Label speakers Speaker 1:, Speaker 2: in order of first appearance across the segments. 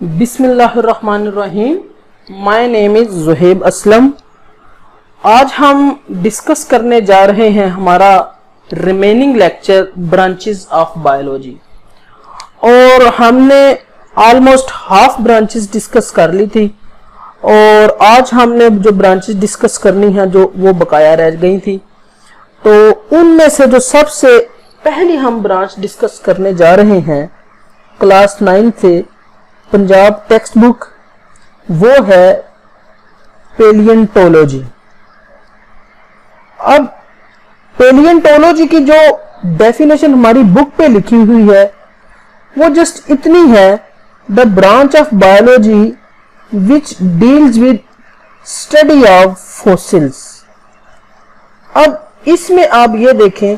Speaker 1: बिस्मिल्लाहिर्रहमानिर्रहीम। My name is Zuhaib Aslam. आज हम डिस्कस करने जा रहे हैं हमारा remaining lecture branches of biology, और हमने ऑलमोस्ट हाफ ब्रांचेस डिस्कस कर ली थी, और आज हमने जो ब्रांचेस डिस्कस करनी है जो वो बकाया रह गई थी, तो उनमें से जो सबसे पहली हम ब्रांच डिस्कस करने जा रहे हैं क्लास 9 से पंजाब टेक्स्ट बुक, वो है पेलियंटोलॉजी। अब पेलियंटोलॉजी की जो डेफिनेशन हमारी बुक पे लिखी हुई है वो जस्ट इतनी है, the branch of biology which deals with study of fossils. अब इसमें आप ये देखें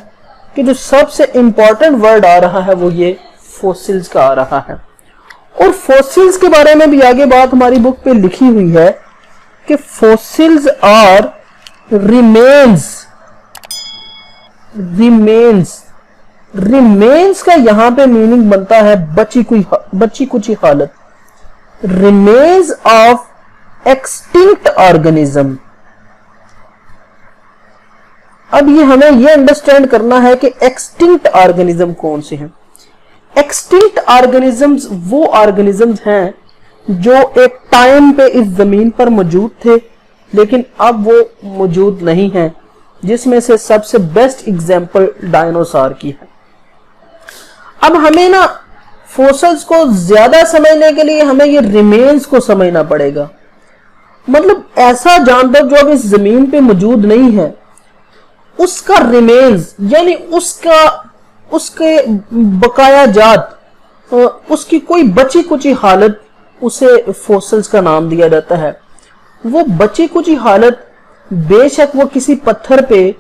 Speaker 1: कि जो सबसे इंपॉर्टेंट वर्ड आ रहा है वो ये फॉसिल्स का आ रहा है, और फॉसिल्स के बारे में भी आगे बात हमारी बुक पे लिखी हुई है कि फॉसिल्स आर रिमेन्स का यहां पे मीनिंग बनता है बची कुछ हालत, रिमेन्स ऑफ एक्सटिंक्ट ऑर्गेनिज्म। अब ये हमें ये अंडरस्टैंड करना है कि एक्सटिंक्ट ऑर्गेनिज्म कौन से हैं। एक्सटिंक्ट ऑर्गेनिजम्स वो ऑर्गेनिजम्स हैं जो एक टाइम पे इस जमीन पर मौजूद थे लेकिन अब वो मौजूद नहीं हैं, जिसमें से सबसे बेस्ट एग्जांपल डायनासोर की है। अब हमें ना फॉसिल्स को ज्यादा समझने के लिए हमें ये रिमेन्स को समझना पड़ेगा। मतलब ऐसा जानवर जो अब इस जमीन पे मौजूद नहीं है उसका रिमेन्स यानी उसके बकाया जात, उसकी कोई बची कुची हालत, उसे फॉसिल्स का नाम दिया जाता है। वो बची कुची हालत बेशक वो किसी पत्थर पे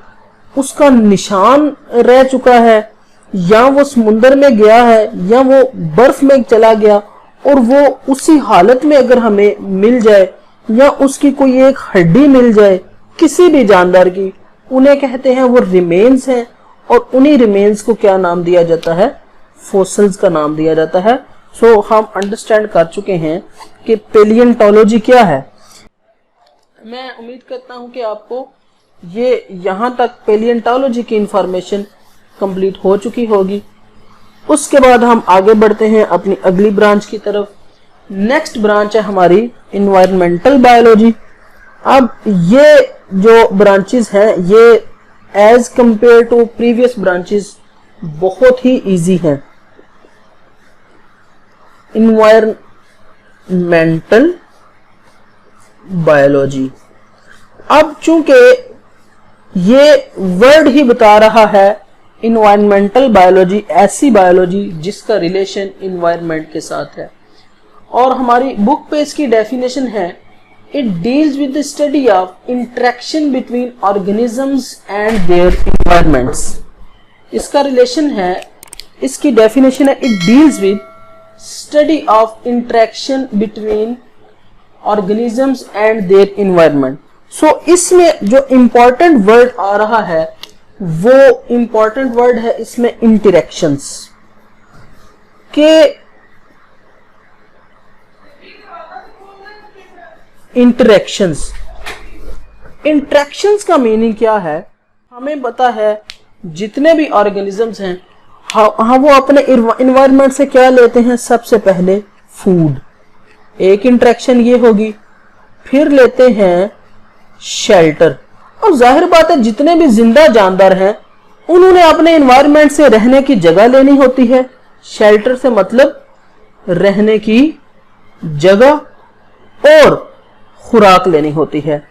Speaker 1: उसका निशान रह चुका है, या वो समुंदर में गया है, या वो बर्फ में चला गया, और वो उसी हालत में अगर हमें मिल जाए या उसकी कोई एक हड्डी मिल जाए किसी भी जानवर की, उन्हें कहते हैं वो रिमेन्स हैं, और उन्हीं रिमेन्स को क्या नाम दिया जाता है? फॉसिल्स का नाम दिया जाता है। सो हम अंडरस्टैंड कर चुके हैं कि पेलियंटोलॉजी क्या है। मैं उम्मीद करता हूं कि आपको ये यहां तक पेलियंटोलॉजी की इंफॉर्मेशन कंप्लीट हो चुकी होगी। उसके बाद हम आगे बढ़ते हैं अपनी अगली ब्रांच की तरफ। नेक्स्ट ब्रांच है हमारी इन्वायरमेंटल बायोलॉजी। अब ये जो ब्रांचेस हैं ये as compare to previous branches बहुत ही इजी हैं। इन्वायरमेंटल बायोलॉजी, अब चूंकि ये वर्ड ही बता रहा है इन्वायरमेंटल बायोलॉजी ऐसी बायोलॉजी जिसका रिलेशन इन्वायरमेंट के साथ है, और हमारी बुक पे इसकी डेफिनेशन है It deals with the study of interaction between organisms and their environments. इसका रिलेशन है, इसकी डेफिनेशन है It deals with study of interaction between organisms and their environment. So इसमें जो important word आ रहा है वो important word है इसमें interactions के। इंटरेक्शंस का मीनिंग क्या है? हमें पता है जितने भी ऑर्गेनिजम्स हैं हम वो अपने इन्वायरमेंट से क्या लेते हैं? सबसे पहले फूड, एक इंटरेक्शन ये होगी, फिर लेते हैं शेल्टर, और जाहिर बात है जितने भी जिंदा जानवर हैं उन्होंने अपने इन्वायरमेंट से रहने की जगह लेनी होती है। शेल्टर से मतलब रहने की जगह और खुराक लेनी होती है।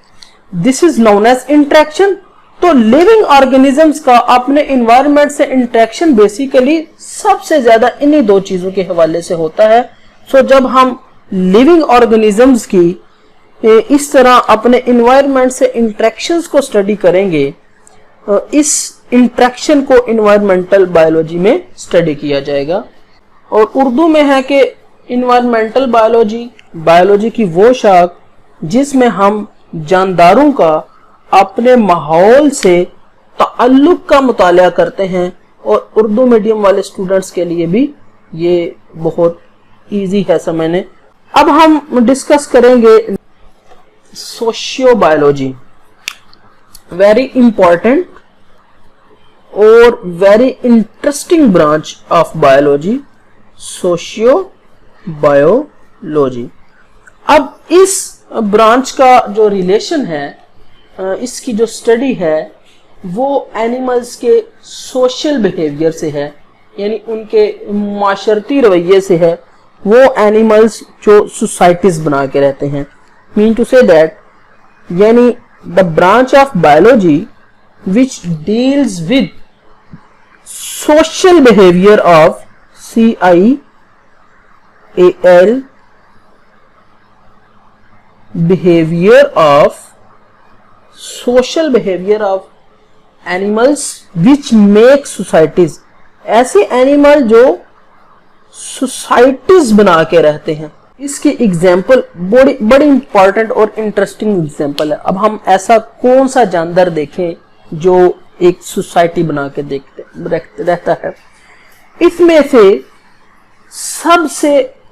Speaker 1: This is known as interaction. तो लिविंग ऑर्गेनिजम्स का अपने इन्वायरमेंट से इंटरेक्शन बेसिकली सबसे ज्यादा इन्हीं दो चीजों के हवाले से होता है। सो जब हम लिविंग ऑर्गेनिजम्स की इस तरह अपने इन्वायरमेंट से इंटरेक्शंस को स्टडी करेंगे, इस इंटरेक्शन को इन्वायरमेंटल बायोलॉजी में स्टडी किया जाएगा। और उर्दू में है कि इन्वायरमेंटल बायोलॉजी की वो शाख जिसमें हम जानदारों का अपने माहौल से ताल्लुक का मुताला करते हैं, और उर्दू मीडियम वाले स्टूडेंट्स के लिए भी ये बहुत इजी है समझने। अब हम डिस्कस करेंगे सोशियोबायोलॉजी, वेरी इंपॉर्टेंट और very interesting branch of biology, sociobiology. अब इस ब्रांच का जो रिलेशन है, इसकी जो स्टडी है वो एनिमल्स के सोशल बिहेवियर से है, यानी उनके माशरती रवैये से है। वो एनिमल्स जो सोसाइटीज बना के रहते हैं, मीन टू से दैट, यानी the branch of biology which deals with social behaviour of CIAL, behavior of social behavior of animals which make societies, ऐसे एनिमल जो सोसाइटीज बना के रहते हैं। इसकी एग्जाम्पल बड़ी इंपॉर्टेंट और इंटरेस्टिंग एग्जाम्पल है। अब हम ऐसा कौन सा जानवर देखें जो एक सोसाइटी बना के रहता है। इसमें से सबसे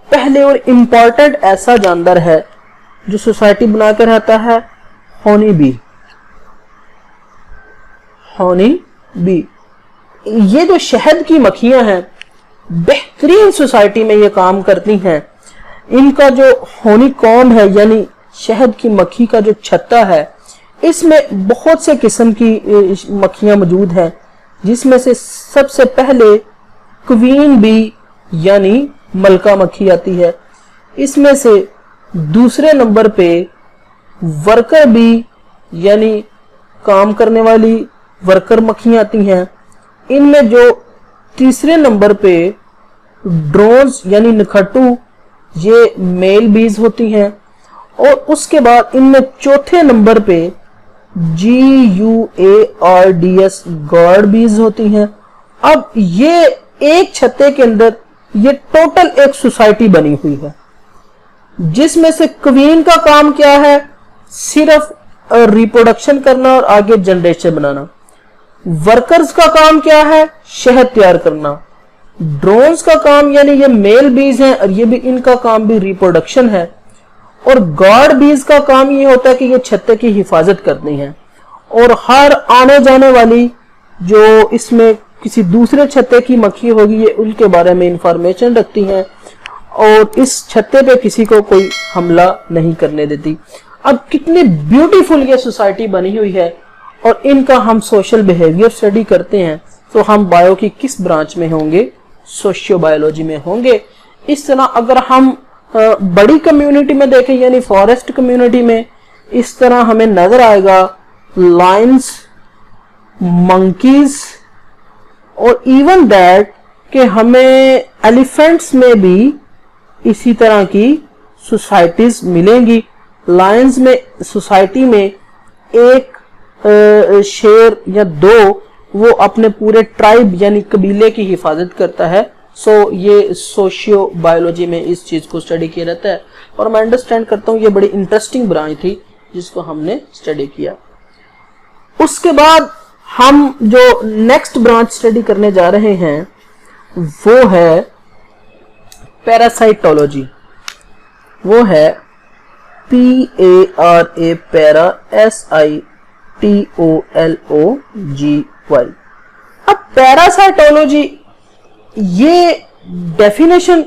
Speaker 1: पहले और इम्पॉर्टेंट ऐसा जानवर है जो सोसाइटी बनाकर रहता है, हनी बी। हनी बी, ये जो शहद की मक्खियां हैं बेहतरीन सोसाइटी में ये काम करती हैं। इनका जो हनी कॉम्ब है, यानी शहद की मक्खी का जो छत्ता है, इसमें बहुत से किस्म की मक्खियां मौजूद हैं, जिसमें से सबसे पहले क्वीन बी यानी मलका मक्खी आती है। इसमें से दूसरे नंबर पे वर्कर बी यानी काम करने वाली वर्कर मक्खियां आती हैं। इनमें जो तीसरे नंबर पे ड्रोन्स यानी नखट्टू, ये मेल बीज होती हैं। और उसके बाद इनमें चौथे नंबर पे GUARDS गार्ड बीज होती हैं। अब ये एक छत्ते के अंदर ये टोटल एक सोसाइटी बनी हुई है, जिसमें से क्वीन का काम क्या है, सिर्फ रिप्रोडक्शन करना और आगे जनरेशन बनाना। वर्कर्स का काम क्या है, शहद तैयार करना। ड्रोन्स का काम, यानी ये मेल बीज हैं और ये भी, इनका काम भी रिप्रोडक्शन है। और गार्ड बीज का काम ये होता है कि ये छत्ते की हिफाजत करनी है और हर आने जाने वाली जो इसमें किसी दूसरे छत्ते की मक्खी होगी, ये उनके बारे में इंफॉर्मेशन रखती हैं और इस छत्ते पे किसी को कोई हमला नहीं करने देती। अब कितनी ब्यूटीफुल ये सोसाइटी बनी हुई है और इनका हम सोशल बिहेवियर स्टडी करते हैं, तो हम बायो की किस ब्रांच में होंगे, सोशियो बायोलॉजी में होंगे। इस तरह अगर हम बड़ी कम्युनिटी में देखें, यानी फॉरेस्ट कम्युनिटी में, इस तरह हमें नजर आएगा लायंस, मंकीज और इवन दैट कि हमें एलिफेंट्स में भी इसी तरह की सोसाइटीज मिलेंगी। लायंस में सोसाइटी में एक शेर या दो वो अपने पूरे ट्राइब यानी कबीले की हिफाजत करता है। सो ये सोशियो बायोलॉजी में इस चीज को स्टडी किया जाता है और मैं अंडरस्टैंड करता हूँ ये बड़ी इंटरेस्टिंग ब्रांच थी जिसको हमने स्टडी किया। उसके बाद हम जो नेक्स्ट ब्रांच स्टडी करने जा रहे हैं वो है पैरासाइटोलॉजी। वो है PARA, पैरा, SITOLOGY। अब पैरासाइटोलॉजी, ये डेफिनेशन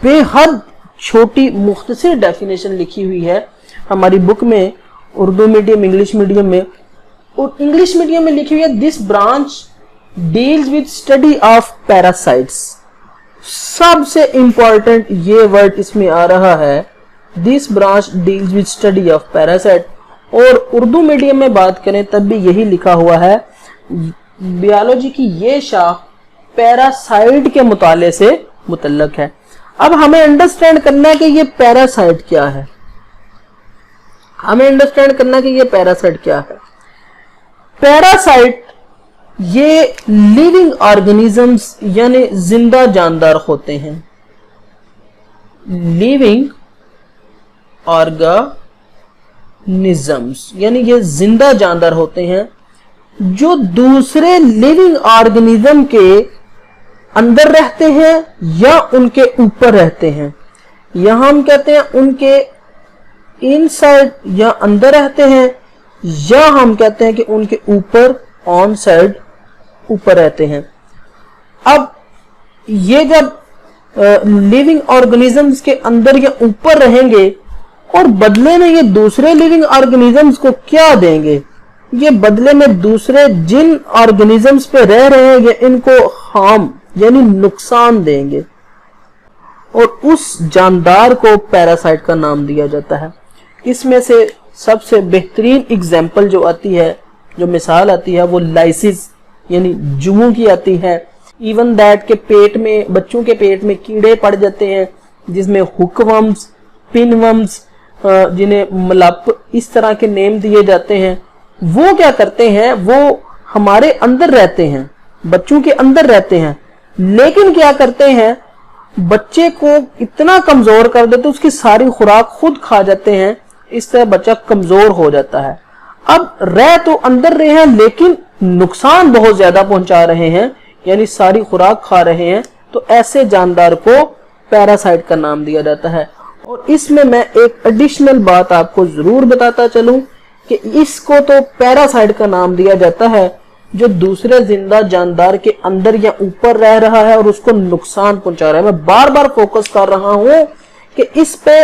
Speaker 1: बेहद छोटी मुख्तसर डेफिनेशन लिखी हुई है हमारी बुक में, उर्दू मीडियम, इंग्लिश मीडियम में। और इंग्लिश मीडियम में लिखी हुई है, this branch deals with study of parasites. सबसे इंपॉर्टेंट ये वर्ड इसमें आ रहा है, this branch deals with study of parasite. और उर्दू मीडियम में बात करें तब भी यही लिखा हुआ है, बायोलॉजी की ये शाख पैरासाइट के मुताले से मुतल्लक है। अब हमें अंडरस्टैंड करना है कि ये पैरासाइट क्या है। हमें अंडरस्टैंड करना कि ये पैरासाइट क्या है। पैरासाइट ये लिविंग ऑर्गेनिजम्स यानी जिंदा जानदार होते हैं। लिविंग ऑर्गेनिजम्स यानी ये जिंदा जानदार होते हैं जो दूसरे लिविंग ऑर्गेनिज्म के अंदर रहते हैं या उनके ऊपर रहते हैं। या हम कहते हैं उनके इनसाइड या अंदर रहते हैं, या हम कहते हैं कि उनके ऊपर ऑन साइड ऊपर रहते हैं। अब ये जब लिविंग ऑर्गेनिजम्स के अंदर या ऊपर रहेंगे और बदले में ये दूसरे लिविंग ऑर्गेनिजम्स को क्या देंगे, ये बदले में दूसरे जिन ऑर्गेनिजम्स पे रह रहे हैं ये इनको हार्म यानी नुकसान देंगे, और उस जानदार को पैरासाइट का नाम दिया जाता है। इसमें से सबसे बेहतरीन एग्जाम्पल जो आती है, जो मिसाल आती है, वो लाइसिस यानी जुओं की आती है। इवन दैट के पेट में, बच्चों के पेट में कीड़े पड़ जाते हैं जिसमें हुकवर्म्स, पिनवर्म्स, जिन्हें मलप, इस तरह के नेम दिए जाते हैं। वो क्या करते हैं, वो हमारे अंदर रहते हैं, बच्चों के अंदर रहते हैं, लेकिन क्या करते हैं, बच्चे को इतना कमजोर कर देते, उसकी सारी खुराक खुद खा जाते हैं। इस तरह बच्चा कमजोर हो जाता है। अब रह तो अंदर रहे हैं लेकिन नुकसान बहुत ज्यादा पहुंचा रहे हैं, यानी सारी खुराक खा रहे हैं, तो ऐसे जानदार को पैरासाइट का नाम दिया जाता है। और इसमें मैं एक एडिशनल बात आपको जरूर बताता चलूं कि इसको तो पैरासाइट का नाम दिया जाता है जो दूसरे जिंदा जानदार के अंदर या ऊपर रह रहा है और उसको नुकसान पहुंचा रहा है। मैं बार बार फोकस कर रहा हूं कि इस पे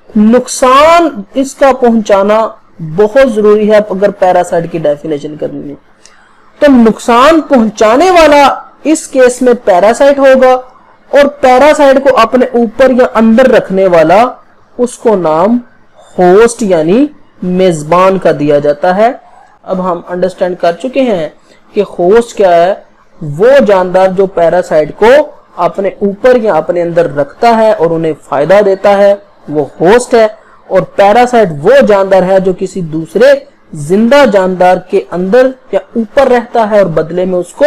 Speaker 1: नुकसान इसका पहुंचाना बहुत जरूरी है अगर पैरासाइट की डेफिनेशन करनी है। तो नुकसान पहुंचाने वाला इस केस में पैरासाइट होगा, और पैरासाइट को अपने ऊपर या अंदर रखने वाला, उसको नाम होस्ट यानी मेजबान का दिया जाता है। अब हम अंडरस्टैंड कर चुके हैं कि होस्ट क्या है। वो जानदार जो पैरासाइट को अपने ऊपर या अपने अंदर रखता है और उन्हें फायदा देता है, वो होस्ट है। और पैरासाइट वो जानदार है जो किसी दूसरे जिंदा जानदार के अंदर या ऊपर रहता है और बदले में उसको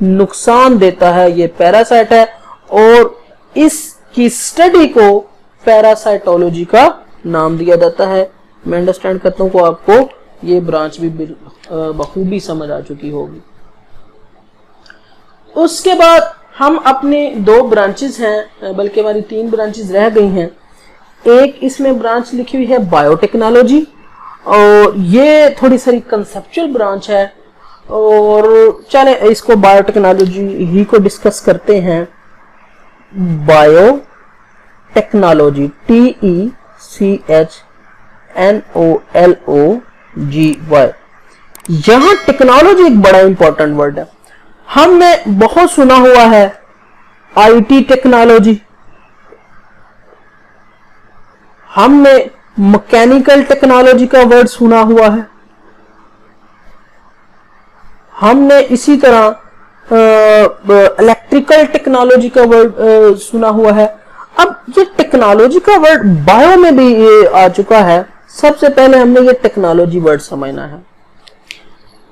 Speaker 1: नुकसान देता है, ये पैरासाइट है। और इसकी स्टडी को पैरासाइटोलॉजी का नाम दिया जाता है। मैं अंडरस्टैंड करता हूं कि आपको ये ब्रांच भी बखूबी समझ आ चुकी होगी। उसके बाद हम अपनी 2 ब्रांचेस हैं, बल्कि हमारी 3 ब्रांचेस रह गई हैं। एक इसमें ब्रांच लिखी हुई है बायोटेक्नोलॉजी, और ये थोड़ी सारी कंसेप्चुअल ब्रांच है, और चले इसको बायोटेक्नोलॉजी ही को डिस्कस करते हैं। Biotechnology, TECHNOLOGY। यहां टेक्नोलॉजी एक बड़ा इंपॉर्टेंट वर्ड है। हमने बहुत सुना हुआ है IT टेक्नोलॉजी, हमने मैकेनिकल टेक्नोलॉजी का वर्ड सुना हुआ है, हमने इसी तरह इलेक्ट्रिकल टेक्नोलॉजी का वर्ड सुना हुआ है। अब ये टेक्नोलॉजी का वर्ड बायो में भी ये आ चुका है। सबसे पहले हमने ये टेक्नोलॉजी वर्ड समझना है।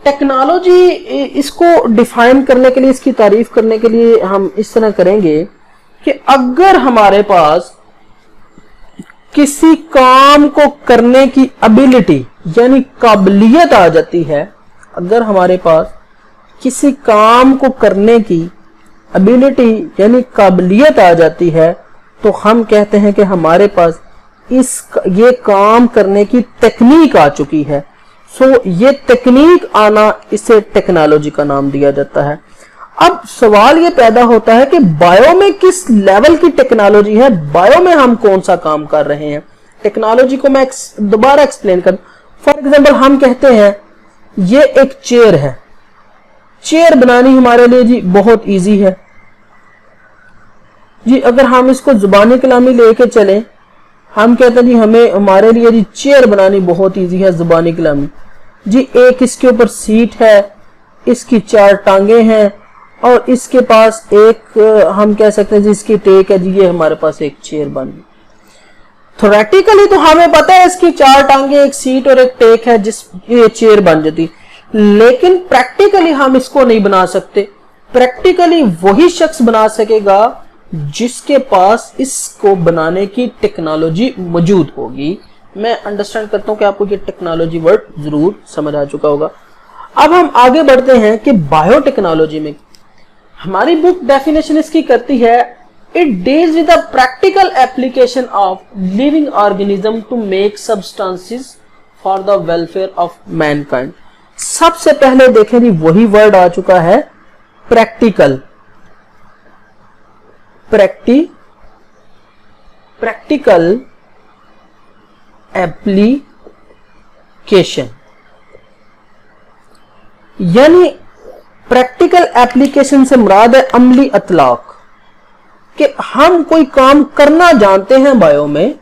Speaker 1: टेक्नोलॉजी, इसको डिफाइन करने के लिए, इसकी तारीफ करने के लिए हम इस तरह करेंगे कि अगर हमारे पास किसी काम को करने की एबिलिटी यानी काबिलियत आ जाती है, अगर हमारे पास किसी काम को करने की एबिलिटी यानी काबिलियत आ जाती है, तो हम कहते हैं कि हमारे पास ये काम करने की टेक्निक आ चुकी है। सो ये टेक्निक आना, इसे टेक्नोलॉजी का नाम दिया जाता है। अब सवाल ये पैदा होता है कि बायो में किस लेवल की टेक्नोलॉजी है, बायो में हम कौन सा काम कर रहे हैं। टेक्नोलॉजी को मैं दोबारा एक्सप्लेन कर, फॉर एग्जांपल हम कहते हैं ये एक चेयर है, चेयर बनानी हमारे लिए जी बहुत इजी है जी। अगर हम इसको जुबानी कलामी लेके चलें, हम कहते हैं जी हमारे लिए जी चेयर बनानी बहुत इजी है जुबानी कलामी जी। एक इसके ऊपर सीट है, इसकी 4 टांगे हैं, और इसके पास एक हम कह सकते हैं जी इसकी टेक है जी। ये हमारे पास एक चेयर बन गई। थ्योरेटिकली तो हमें पता है इसकी 4 टांगे, एक सीट और एक टेक है, जिस ये चेयर बन जाती, लेकिन प्रैक्टिकली हम इसको नहीं बना सकते। प्रैक्टिकली वही शख्स बना सकेगा जिसके पास इसको बनाने की टेक्नोलॉजी मौजूद होगी। मैं अंडरस्टैंड करता हूं कि आपको ये टेक्नोलॉजी वर्ड जरूर समझ आ चुका होगा। अब हम आगे बढ़ते हैं कि बायोटेक्नोलॉजी में हमारी बुक डेफिनेशन इसकी करती है It deals with the practical application of living organism to make substances for the welfare of mankind. सबसे पहले देखें जी वही वर्ड आ चुका है प्रैक्टिकल, प्रैक्टिकल एप्लीकेशन, यानी प्रैक्टिकल एप्लीकेशन से मुराद है अमली अतलाक, कि हम कोई काम करना जानते हैं बायो में,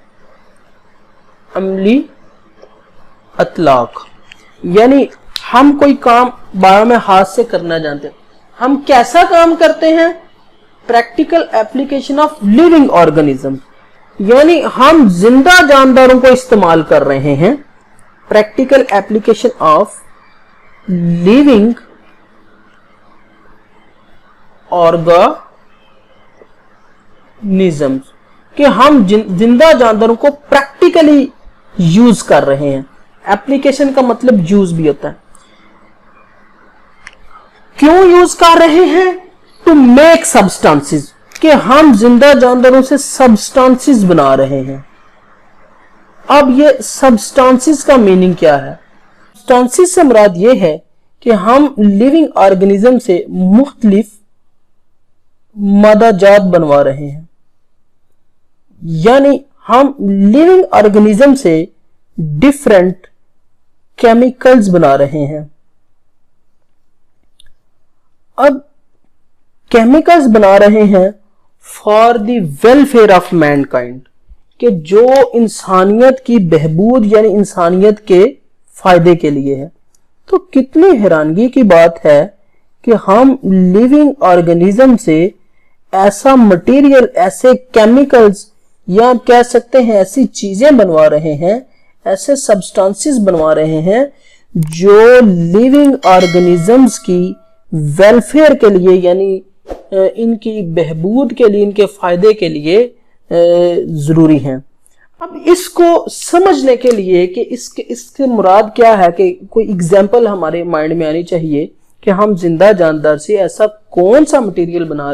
Speaker 1: अमली अतलाक यानी हम कोई काम बायो में हाथ से करना जानते हैं। हम कैसा काम करते हैं? Practical application of living organism, यानी हम जिंदा जानदारों को इस्तेमाल कर रहे हैं। Practical application of living organism, कि हम जिंदा जानदारों को प्रैक्टिकली यूज कर रहे हैं। एप्लीकेशन का मतलब यूज भी होता है। क्यों यूज कर रहे हैं? टू मेक सब्सटेंसेस, कि हम जिंदा जानदारों से सब्सटेंसेस बना रहे हैं। अब ये सब्सटेंसेस का मीनिंग क्या है? सब्सटेंसेस से मुराद ये है कि हम लिविंग ऑर्गेनिज्म से मुख्तलिफ मादाजात बनवा रहे हैं, यानी हम लिविंग ऑर्गेनिज्म से डिफरेंट केमिकल्स बना रहे हैं। अब केमिकल्स बना रहे हैं for the welfare of Mankind, कि जो इंसानियत की बहबूद यानी इंसानियत के फायदे के लिए है। तो कितनी हैरानगी की बात है कि हम लिविंग ऑर्गेनिज्म से ऐसा मटेरियल, ऐसे केमिकल्स, या आप कह सकते हैं ऐसी चीजें बनवा रहे हैं, ऐसे सब्सटेंसेस बनवा रहे हैं जो लिविंग ऑर्गेनिजम्स की वेलफेयर के लिए, यानी इनकी बहबूद के लिए, इनके फायदे के लिए जरूरी हैं। अब इसको समझने के लिए कि इसके मुराद क्या है, कि कोई एग्जाम्पल हमारे माइंड में आनी चाहिए कि हम जिंदा जानदार से ऐसा कौन सा मटेरियल बनवा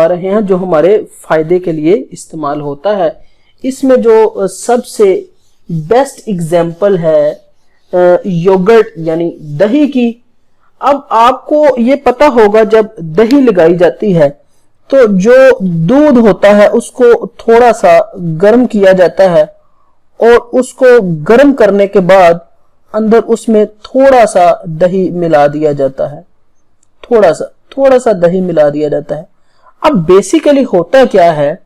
Speaker 1: रहे हैं जो हमारे फायदे के लिए इस्तेमाल होता है। इसमें जो सबसे बेस्ट एग्जाम्पल है योगर्ट यानी दही की। अब आपको ये पता होगा जब दही लगाई जाती है तो जो दूध होता है उसको थोड़ा सा गर्म किया जाता है, और उसको गर्म करने के बाद अंदर उसमें थोड़ा सा दही मिला दिया जाता है, थोड़ा सा दही मिला दिया जाता है। अब बेसिकली होता क्या है,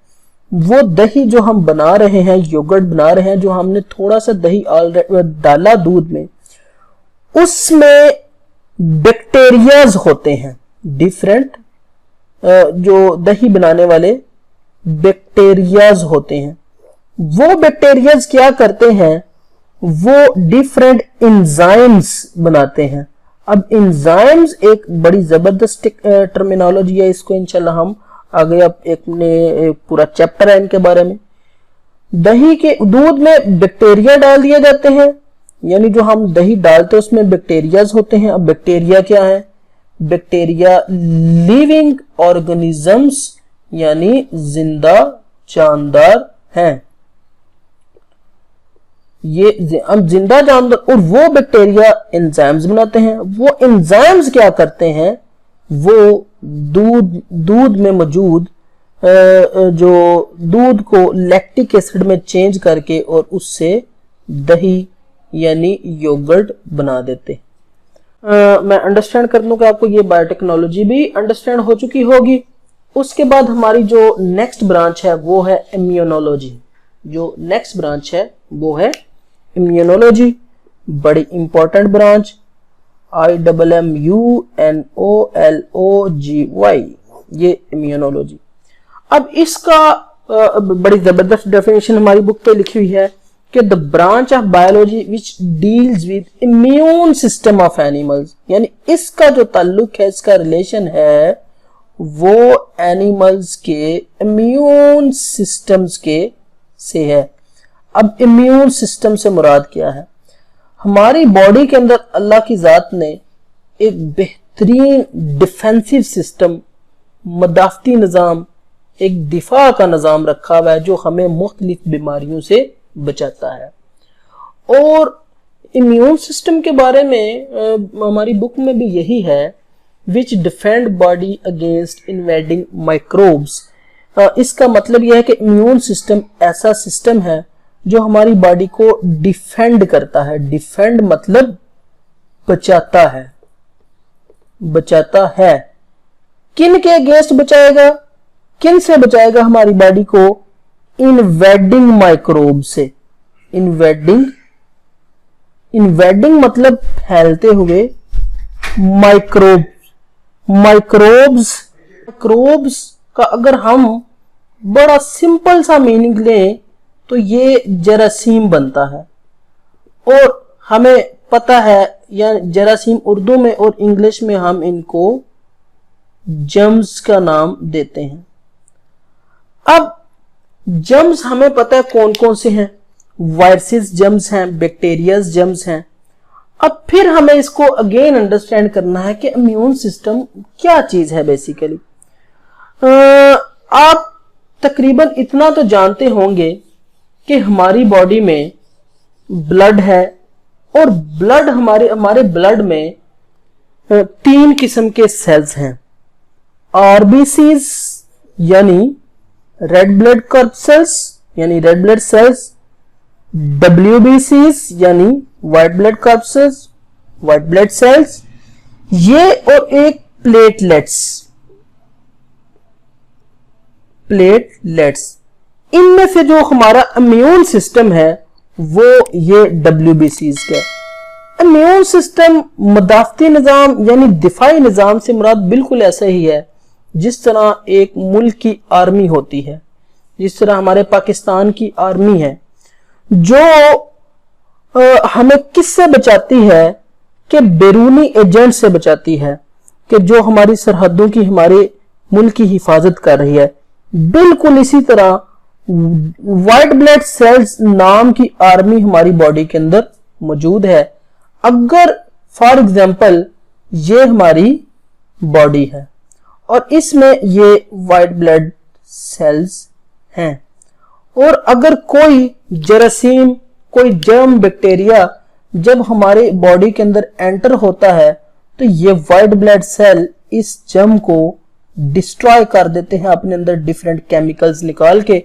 Speaker 1: वो दही जो हम बना रहे हैं, योगर्ट बना रहे हैं, जो हमने थोड़ा सा दही डाला दूध में, उसमें बैक्टीरियाज होते हैं डिफरेंट, जो दही बनाने वाले बैक्टीरियाज होते हैं। वो बैक्टीरियाज क्या करते हैं, वो डिफरेंट एंजाइम्स बनाते हैं। अब एंजाइम्स एक बड़ी जबरदस्त टर्मिनोलॉजी है, इसको इंशाल्लाह हम आगे एक पूरा चैप्टर है इनके बारे में। दही के दूध में बैक्टीरिया डाल दिए जाते हैं, यानी जो हम दही डालते हैं उसमें बैक्टीरियाज होते हैं। अब बैक्टीरिया क्या है? बैक्टीरिया लिविंग ऑर्गेनिजम्स यानी जिंदा जानदार हैं। ये हम जिंदा जानदार, और वो बैक्टीरिया एंजाइम्स बनाते हैं। वो एंजाइम्स क्या करते हैं, वो दूध में मौजूद जो दूध को लैक्टिक एसिड में चेंज करके और उससे दही यानी योगर्ट बना देते। मैं अंडरस्टैंड कर लूं कि आपको ये बायोटेक्नोलॉजी भी अंडरस्टैंड हो चुकी होगी। उसके बाद हमारी जो नेक्स्ट ब्रांच है वो है इम्यूनोलॉजी। जो नेक्स्ट ब्रांच है वो है इम्यूनोलॉजी, बड़ी इंपॉर्टेंट ब्रांच, IMMUNOLOGY, ये इम्यूनोलॉजी। अब इसका बड़ी जबरदस्त डेफिनेशन हमारी बुक पे लिखी हुई है कि the branch of biology which deals with immune system of animals, यानी इसका जो ताल्लुक है, इसका रिलेशन है वो एनिमल्स के इम्यून सिस्टम्स के से है। अब इम्यून सिस्टम से मुराद क्या है? हमारी बॉडी के अंदर अल्लाह की जात ने एक बेहतरीन डिफेंसिव सिस्टम, मदाफती निज़ाम, एक दिफा का निज़ाम रखा हुआ है जो हमें मुख्तलिफ बीमारियों से बचाता है। और इम्यून सिस्टम के बारे में हमारी बुक में भी यही है, which defend body against invading microbes. इसका मतलब यह है कि इम्यून सिस्टम ऐसा सिस्टम है जो हमारी बॉडी को डिफेंड करता है। डिफेंड मतलब बचाता है, बचाता है। किन के अगेंस्ट बचाएगा, किन से बचाएगा हमारी बॉडी को? इन्वेडिंग माइक्रोब से। इन्वेडिंग, इन्वेडिंग मतलब फैलते हुए, माइक्रोब, माइक्रोब्स। माइक्रोब्स का अगर हम बड़ा सिंपल सा मीनिंग लें तो ये जरासीम बनता है। और हमें पता है, या जरासीम उर्दू में और इंग्लिश में हम इनको जर्म्स का नाम देते हैं। अब जर्म्स हमें पता है कौन कौन से हैं, वायरसेस जर्म्स हैं, बैक्टीरियाज जर्म्स हैं। अब फिर हमें इसको अगेन अंडरस्टैंड करना है कि इम्यून सिस्टम क्या चीज है बेसिकली। आप तकरीबन इतना तो जानते होंगे कि हमारी बॉडी में ब्लड है, और ब्लड हमारे ब्लड में 3 किस्म के सेल्स हैं। आरबीसीज यानी रेड ब्लड कॉर्पसेल्स यानी रेड ब्लड सेल्स, डब्ल्यूबीसीज यानी white blood corpuscles, white blood cells, ये और एक प्लेटलेट्स, प्लेटलेट्स। इनमें से जो हमारा इम्यून सिस्टम है वो ये डब्ल्यूबीसीज का। इम्यून सिस्टम मदाफती निज़ाम यानी दिफाई निज़ाम से मुराद बिल्कुल ऐसा ही है जिस तरह एक मुल्क की आर्मी होती है, जिस तरह हमारे पाकिस्तान की आर्मी है, जो हमें किससे बचाती है कि बैरूनी एजेंट से बचाती है, कि जो हमारी सरहदों की, हमारे मुल्क की हिफाजत कर रही है। बिल्कुल इसी तरह व्हाइट ब्लड सेल्स नाम की आर्मी हमारी बॉडी के अंदर मौजूद है। अगर फॉर एग्जांपल ये हमारी बॉडी है और इसमें ये व्हाइट ब्लड सेल्स हैं, और अगर कोई जरासीम, कोई जर्म, बैक्टीरिया जब हमारे बॉडी के अंदर एंटर होता है तो ये व्हाइट ब्लड सेल इस जर्म को डिस्ट्रॉय कर देते हैं अपने अंदर डिफरेंट केमिकल्स निकाल के।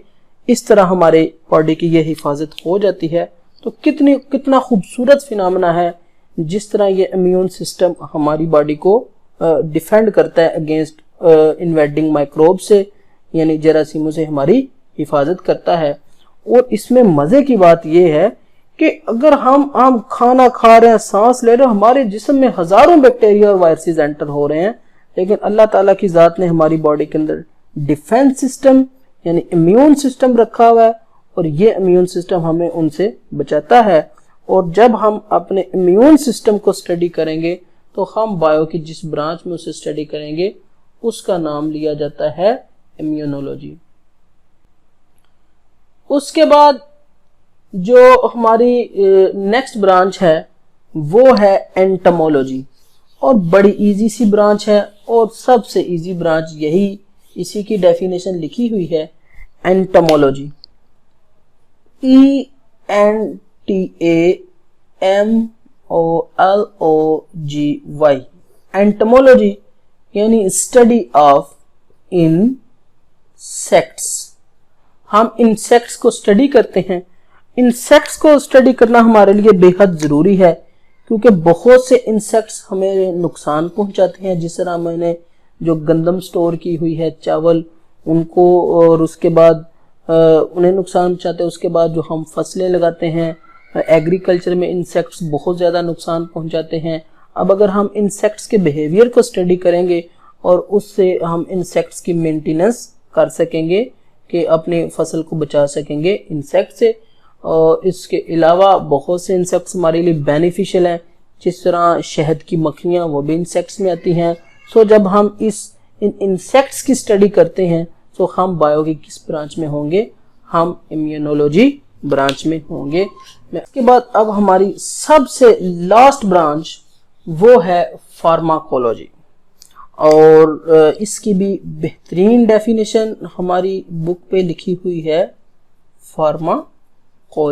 Speaker 1: इस तरह हमारे बॉडी की ये हिफाजत हो जाती है। तो कितना खूबसूरत फिनोमेना है जिस तरह ये इम्यून सिस्टम हमारी बॉडी को डिफेंड करता है अगेंस्ट इन्वेडिंग माइक्रोब से, यानी जरासीमों से हमारी हिफाजत करता है। और इसमें मजे की बात यह है कि अगर हम खाना खा रहे हैं, सांस ले रहे हैं, हमारे जिस्म में हजारों बैक्टीरिया और वायरसेस एंटर हो रहे हैं, लेकिन अल्लाह ताला की जात ने हमारी बॉडी के अंदर डिफेंस सिस्टम यानी इम्यून सिस्टम रखा हुआ है, और ये इम्यून सिस्टम हमें उनसे बचाता है। और जब हम अपने इम्यून सिस्टम को स्टडी करेंगे तो हम बायो की जिस ब्रांच में उसे स्टडी करेंगे उसका नाम लिया जाता है इम्यूनोलॉजी। उसके बाद जो हमारी नेक्स्ट ब्रांच है वो है एंटोमोलॉजी, और बड़ी इजी सी ब्रांच है, और सबसे इजी ब्रांच यही, इसी की डेफिनेशन लिखी हुई है, एंटोमोलॉजी। ENTAMOLOGY, एंटोमोलॉजी यानी स्टडी ऑफ इंसेक्ट्स। हम इंसेक्ट्स को स्टडी करते हैं। इंसेक्ट्स को स्टडी करना हमारे लिए बेहद जरूरी है क्योंकि बहुत से इंसेक्ट्स हमें नुकसान पहुंचाते हैं। जिस तरह मैंने जो गंदम स्टोर की हुई है, चावल, उनको, और उसके बाद उन्हें नुकसान पहुंचाते हैं। उसके बाद जो हम फसलें लगाते हैं, एग्रीकल्चर में इंसेक्ट्स बहुत ज़्यादा नुकसान पहुंचाते हैं। अब अगर हम इंसेक्ट्स के बिहेवियर को स्टडी करेंगे और उससे हम इंसेक्ट्स की मेंटेनेंस कर सकेंगे कि अपने फसल को बचा सकेंगे इंसेक्ट से। और इसके अलावा बहुत से इंसेक्ट्स हमारे लिए बेनिफिशियल हैं, जिस तरह शहद की मक्खियाँ, वो भी इंसेक्ट्स में आती हैं। सो जब हम इन इंसेक्ट्स की स्टडी करते हैं तो हम बायो की किस ब्रांच में होंगे? हम इम्यूनोलॉजी ब्रांच में होंगे। इसके बाद अब हमारी सबसे लास्ट ब्रांच वो है फार्माकोलॉजी। और इसकी भी बेहतरीन डेफिनेशन हमारी बुक पे लिखी हुई है, फार्माकोलॉजी।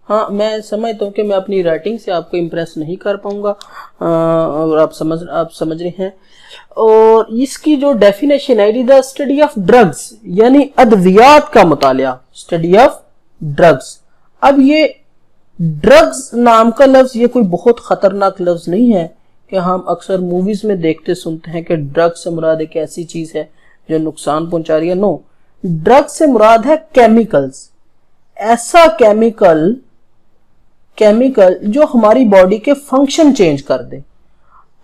Speaker 1: हाँ, मैं समझता हूँ कि मैं अपनी राइटिंग से आपको इम्प्रेस नहीं कर पाऊंगा, और आप समझ रहे हैं। और इसकी जो डेफिनेशन है, द स्टडी ऑफ ड्रग्स, यानी अद्वियात का मुतालिया, स्टडी ऑफ ड्रग्स। अब ये ड्रग्स नाम का लफ्ज ये कोई बहुत खतरनाक लफ्ज नहीं है कि हम अक्सर मूवीज में देखते सुनते हैं कि ड्रग्स से मुराद एक ऐसी चीज है जो नुकसान पहुंचा रही है। नो, ड्रग्स से मुराद है केमिकल्स, ऐसा केमिकल जो हमारी बॉडी के फंक्शन चेंज कर दे।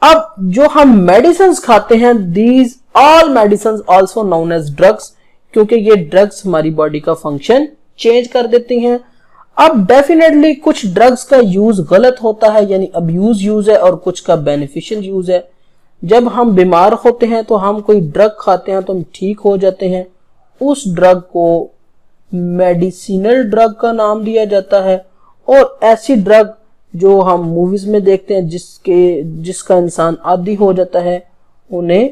Speaker 1: अब जो हम मेडिसिन खाते हैं, these all medicine also known as drugs, क्योंकि ये ड्रग्स हमारी बॉडी का फंक्शन चेंज कर देती हैं। अब डेफिनेटली कुछ ड्रग्स का यूज गलत होता है, यानी अब्यूज यूज है, और कुछ का बेनिफिशियल यूज है। जब हम बीमार होते हैं तो हम कोई ड्रग खाते हैं तो हम ठीक हो जाते हैं, उस ड्रग को मेडिसिनल ड्रग का नाम दिया जाता है। और ऐसी ड्रग जो हम मूवीज में देखते हैं जिसका इंसान आदी हो जाता है, उन्हें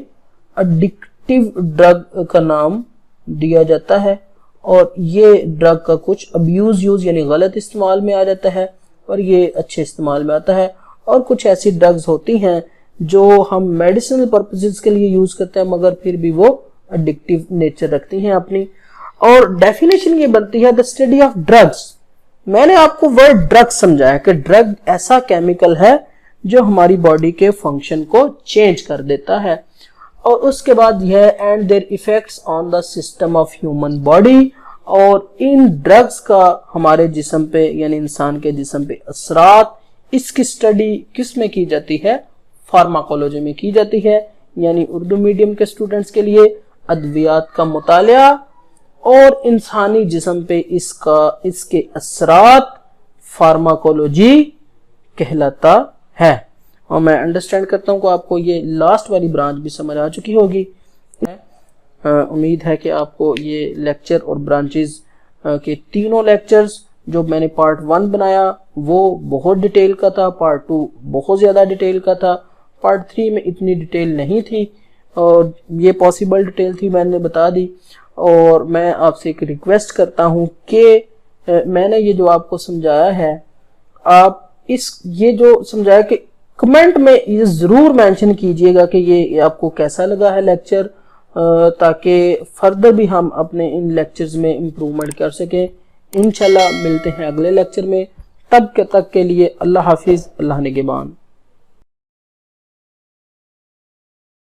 Speaker 1: एडिक्टिव ड्रग का नाम दिया जाता है। और ये ड्रग का कुछ अब्यूज यूज यानी गलत इस्तेमाल में आ जाता है, और ये अच्छे इस्तेमाल में आता है। और कुछ ऐसी ड्रग्स होती हैं जो हम मेडिसिनल पर्पसेस के लिए यूज करते हैं, मगर फिर भी वो एडिक्टिव नेचर रखती हैं अपनी। और डेफिनेशन ये बनती है, द स्टडी ऑफ ड्रग्स। मैंने आपको वर्ड ड्रग समझाया कि ड्रग ऐसा केमिकल है जो हमारी बॉडी के फंक्शन को चेंज कर देता है। और उसके बाद यह and there effects on the system of human body, और इन ड्रग्स का हमारे जिस्म पे यानी इंसान के जिस्म पे असरात, इसकी स्टडी किस में की जाती है? फार्माकोलॉजी में की जाती है। यानी उर्दू मीडियम के स्टूडेंट्स के लिए अद्वियात का मुतालिया और इंसानी जिस्म पे इसके असरात फार्माकोलॉजी कहलाता है। और मैं अंडरस्टैंड करता हूँ कि आपको ये लास्ट वाली ब्रांच भी समझ आ चुकी होगी। उम्मीद है कि आपको ये लेक्चर और ब्रांचेस के तीनों लेक्चर्स जो मैंने पार्ट 1 बनाया वो बहुत डिटेल का था, पार्ट 2 बहुत ज़्यादा डिटेल का था, पार्ट 3 में इतनी डिटेल नहीं थी, और ये पॉसिबल डिटेल थी, मैंने बता दी। और मैं आपसे एक रिक्वेस्ट करता हूँ कि मैंने ये जो आपको समझाया है, आप ये जो समझाया कि कमेंट में ये ज़रूर मेंशन कीजिएगा कि ये आपको कैसा लगा है लेक्चर, ताकि फर्दर भी हम अपने इन लेक्चर्स में इम्प्रूवमेंट कर सकें। इंशाल्लाह मिलते हैं अगले लेक्चर में, तब तक के लिए अल्लाह हाफिज़, अल्लाह निगहबान।